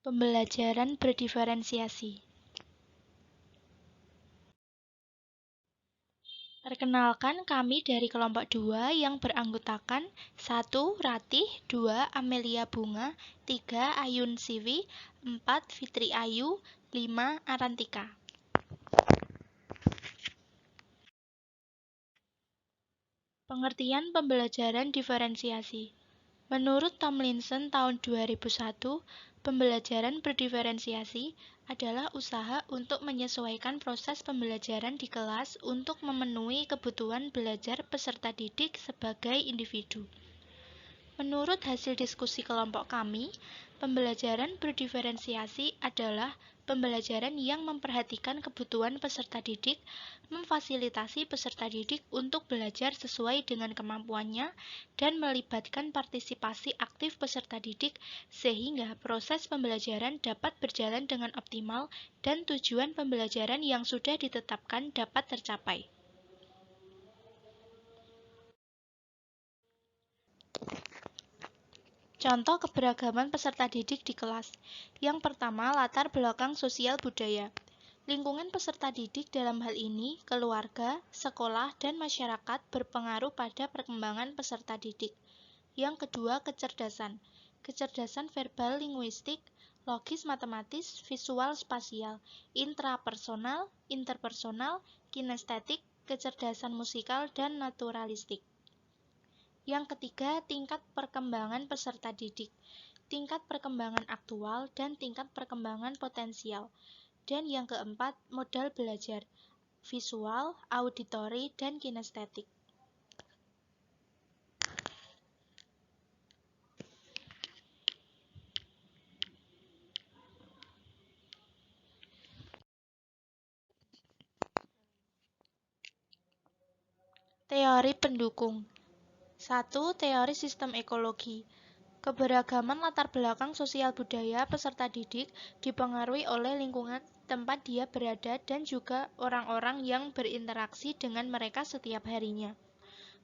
Pembelajaran berdiferensiasi. Perkenalkan, kami dari kelompok 2 yang beranggotakan 1. Ratih, 2. Amelia Bunga, 3. Ayun Siwi, 4. Fitri Ayu, 5. Arantika. Pengertian pembelajaran diferensiasi. Menurut Tomlinson tahun 2001, pembelajaran berdiferensiasi adalah usaha untuk menyesuaikan proses pembelajaran di kelas untuk memenuhi kebutuhan belajar peserta didik sebagai individu. Menurut hasil diskusi kelompok kami, pembelajaran berdiferensiasi adalah pembelajaran yang memperhatikan kebutuhan peserta didik, memfasilitasi peserta didik untuk belajar sesuai dengan kemampuannya, dan melibatkan partisipasi aktif peserta didik sehingga proses pembelajaran dapat berjalan dengan optimal dan tujuan pembelajaran yang sudah ditetapkan dapat tercapai. Contoh keberagaman peserta didik di kelas. Yang pertama, latar belakang sosial budaya. Lingkungan peserta didik dalam hal ini, keluarga, sekolah, dan masyarakat berpengaruh pada perkembangan peserta didik. Yang kedua, kecerdasan. Kecerdasan verbal linguistik, logis matematis, visual spasial, intrapersonal, interpersonal, kinestetik, kecerdasan musikal, dan naturalistik. Yang ketiga, tingkat perkembangan peserta didik, tingkat perkembangan aktual, dan tingkat perkembangan potensial. Dan yang keempat, modal belajar, visual, auditori, dan kinestetik. Teori pendukung. 1. Teori sistem ekologi. Keberagaman latar belakang sosial budaya peserta didik dipengaruhi oleh lingkungan tempat dia berada dan juga orang-orang yang berinteraksi dengan mereka setiap harinya.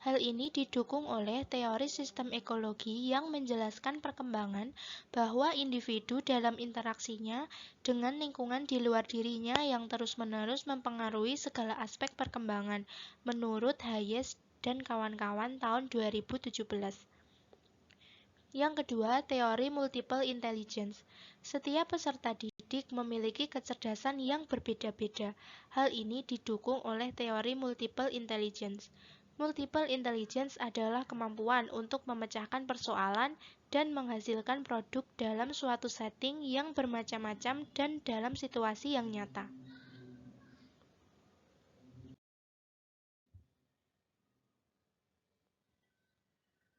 Hal ini didukung oleh teori sistem ekologi yang menjelaskan perkembangan bahwa individu dalam interaksinya dengan lingkungan di luar dirinya yang terus-menerus mempengaruhi segala aspek perkembangan, menurut Hayes dan kawan-kawan tahun 2017. Yang kedua, teori multiple intelligence. Setiap peserta didik memiliki kecerdasan yang berbeda-beda. Hal ini didukung oleh teori multiple intelligence. Multiple intelligence adalah kemampuan untuk memecahkan persoalan dan menghasilkan produk dalam suatu setting yang bermacam-macam dan dalam situasi yang nyata.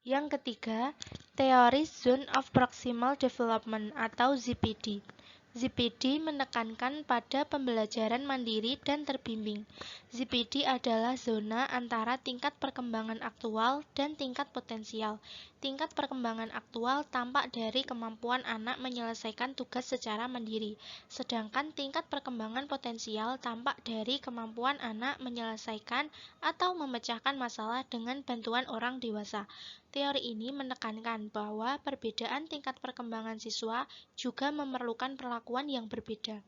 Yang ketiga, teori Zone of Proximal Development atau ZPD. ZPD menekankan pada pembelajaran mandiri dan terbimbing. ZPD adalah zona antara tingkat perkembangan aktual dan tingkat potensial. Tingkat perkembangan aktual tampak dari kemampuan anak menyelesaikan tugas secara mandiri, sedangkan tingkat perkembangan potensial tampak dari kemampuan anak menyelesaikan atau memecahkan masalah dengan bantuan orang dewasa. Teori ini menekankan bahwa perbedaan tingkat perkembangan siswa juga memerlukan perlakuan yang berbeda.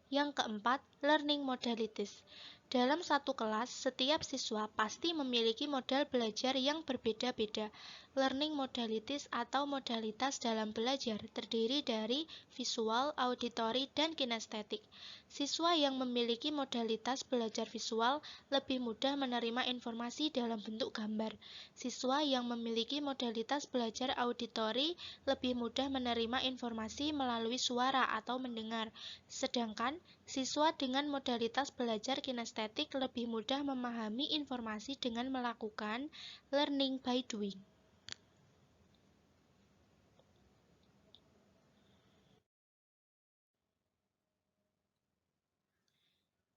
Yang keempat, learning modalities. Dalam satu kelas, setiap siswa pasti memiliki modal belajar yang berbeda-beda. Learning modalities atau modalitas dalam belajar terdiri dari visual, auditori, dan kinestetik. Siswa yang memiliki modalitas belajar visual lebih mudah menerima informasi dalam bentuk gambar. Siswa yang memiliki modalitas belajar auditori lebih mudah menerima informasi melalui suara atau mendengar. Sedangkan siswa dengan modalitas belajar kinestetik lebih mudah memahami informasi dengan melakukan learning by doing.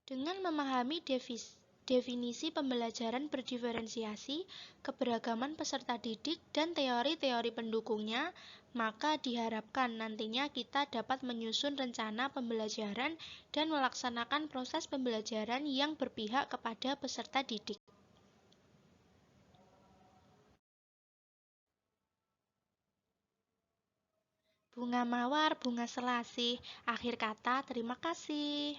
Dengan memahami definisi pembelajaran berdiferensiasi, keberagaman peserta didik, dan teori-teori pendukungnya, maka diharapkan nantinya kita dapat menyusun rencana pembelajaran dan melaksanakan proses pembelajaran yang berpihak kepada peserta didik. Bunga mawar, bunga selasih. Akhir kata, terima kasih.